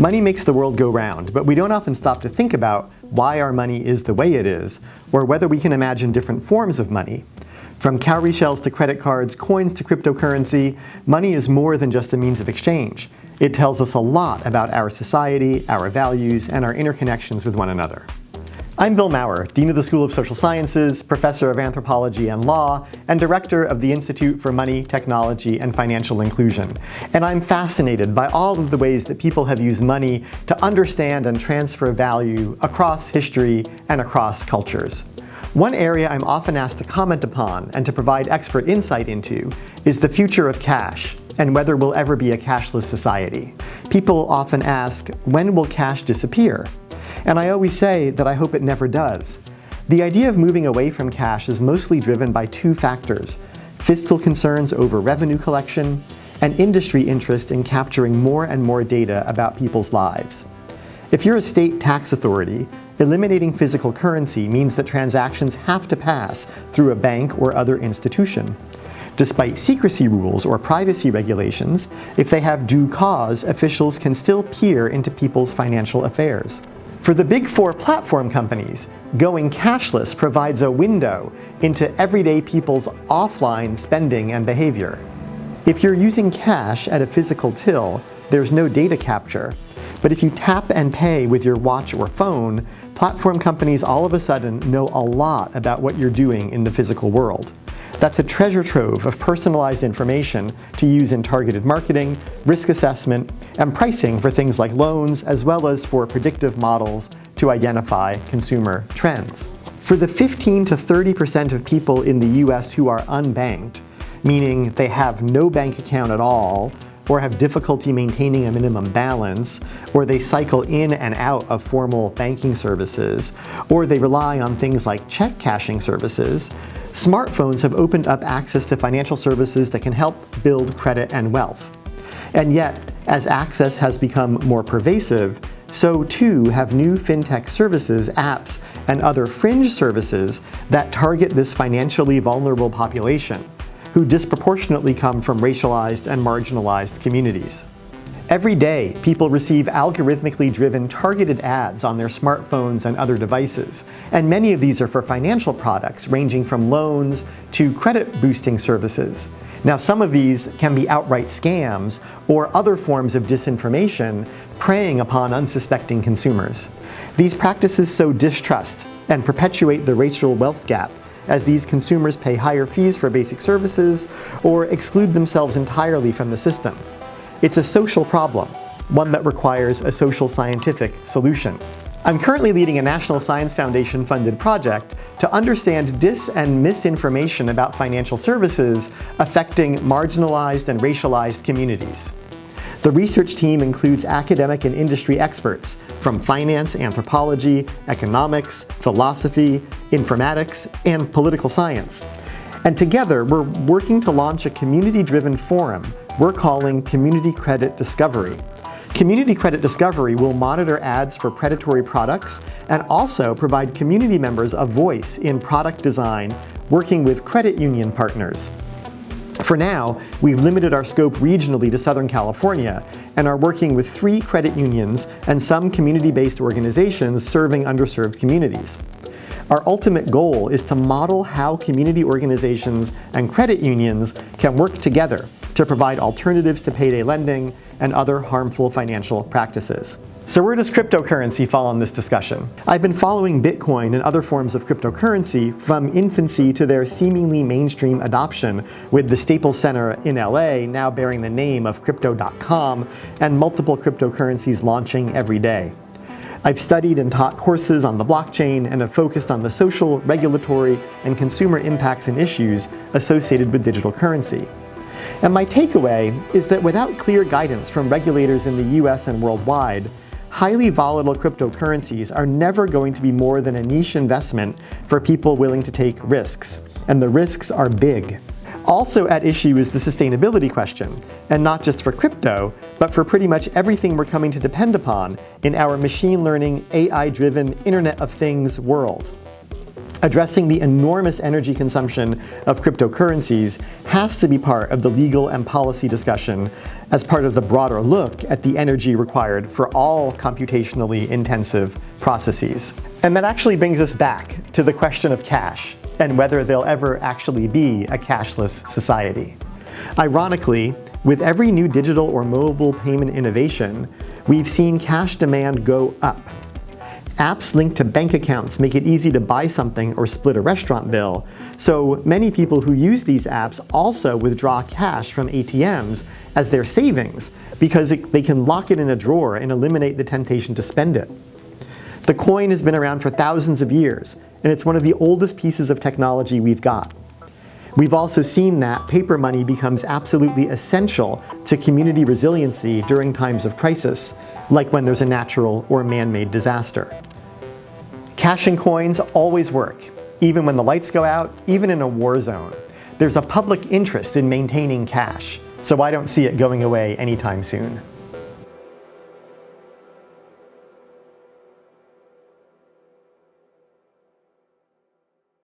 Money makes the world go round, but we don't often stop to think about why our money is the way it is, or whether we can imagine different forms of money. From cowrie shells to credit cards, coins to cryptocurrency, money is more than just a means of exchange. It tells us a lot about our society, our values, and our interconnections with one another. I'm Bill Maurer, Dean of the School of Social Sciences, Professor of Anthropology and Law, and Director of the Institute for Money, Technology, and Financial Inclusion. And I'm fascinated by all of the ways that people have used money to understand and transfer value across history and across cultures. One area I'm often asked to comment upon and to provide expert insight into is the future of cash and whether we'll ever be a cashless society. People often ask, when will cash disappear? And I always say that I hope it never does. The idea of moving away from cash is mostly driven by two factors: fiscal concerns over revenue collection and industry interest in capturing more and more data about people's lives. If you're a state tax authority, eliminating physical currency means that transactions have to pass through a bank or other institution. Despite secrecy rules or privacy regulations, if they have due cause, officials can still peer into people's financial affairs. For the big four platform companies, going cashless provides a window into everyday people's offline spending and behavior. If you're using cash at a physical till, there's no data capture. But if you tap and pay with your watch or phone, platform companies all of a sudden know a lot about what you're doing in the physical world. That's a treasure trove of personalized information to use in targeted marketing, risk assessment, and pricing for things like loans, as well as for predictive models to identify consumer trends. For the 15 to 30% of people in the US who are unbanked, meaning they have no bank account at all, or have difficulty maintaining a minimum balance, or they cycle in and out of formal banking services, or they rely on things like check cashing services, smartphones have opened up access to financial services that can help build credit and wealth. And yet, as access has become more pervasive, so too have new fintech services, apps, and other fringe services that target this financially vulnerable population, who disproportionately come from racialized and marginalized communities. Every day, people receive algorithmically driven targeted ads on their smartphones and other devices, and many of these are for financial products ranging from loans to credit boosting services. Now, some of these can be outright scams or other forms of disinformation preying upon unsuspecting consumers. These practices sow distrust and perpetuate the racial wealth gap, as these consumers pay higher fees for basic services or exclude themselves entirely from the system. It's a social problem, one that requires a social scientific solution. I'm currently leading a National Science Foundation funded project to understand dis- and misinformation about financial services affecting marginalized and racialized communities. The research team includes academic and industry experts from finance, anthropology, economics, philosophy, informatics, and political science. And together, we're working to launch a community-driven forum we're calling Community Credit Discovery. Community Credit Discovery will monitor ads for predatory products and also provide community members a voice in product design, working with credit union partners. For now, we've limited our scope regionally to Southern California and are working with 3 credit unions and some community-based organizations serving underserved communities. Our ultimate goal is to model how community organizations and credit unions can work together to provide alternatives to payday lending and other harmful financial practices. So where does cryptocurrency fall in this discussion? I've been following Bitcoin and other forms of cryptocurrency from infancy to their seemingly mainstream adoption, with the Staples Center in LA now bearing the name of Crypto.com and multiple cryptocurrencies launching every day. I've studied and taught courses on the blockchain and have focused on the social, regulatory, and consumer impacts and issues associated with digital currency. And my takeaway is that without clear guidance from regulators in the US and worldwide, highly volatile cryptocurrencies are never going to be more than a niche investment for people willing to take risks. And the risks are big. Also at issue is the sustainability question, and not just for crypto, but for pretty much everything we're coming to depend upon in our machine learning, AI-driven Internet of Things world. Addressing the enormous energy consumption of cryptocurrencies has to be part of the legal and policy discussion as part of the broader look at the energy required for all computationally intensive processes. And that actually brings us back to the question of cash and whether there'll ever actually be a cashless society. Ironically, with every new digital or mobile payment innovation, we've seen cash demand go up. Apps linked to bank accounts make it easy to buy something or split a restaurant bill, so many people who use these apps also withdraw cash from ATMs as their savings because they can lock it in a drawer and eliminate the temptation to spend it. The coin has been around for thousands of years, and it's one of the oldest pieces of technology we've got. We've also seen that paper money becomes absolutely essential to community resiliency during times of crisis, like when there's a natural or man-made disaster. Cash and coins always work, even when the lights go out, even in a war zone. There's a public interest in maintaining cash, so I don't see it going away anytime soon.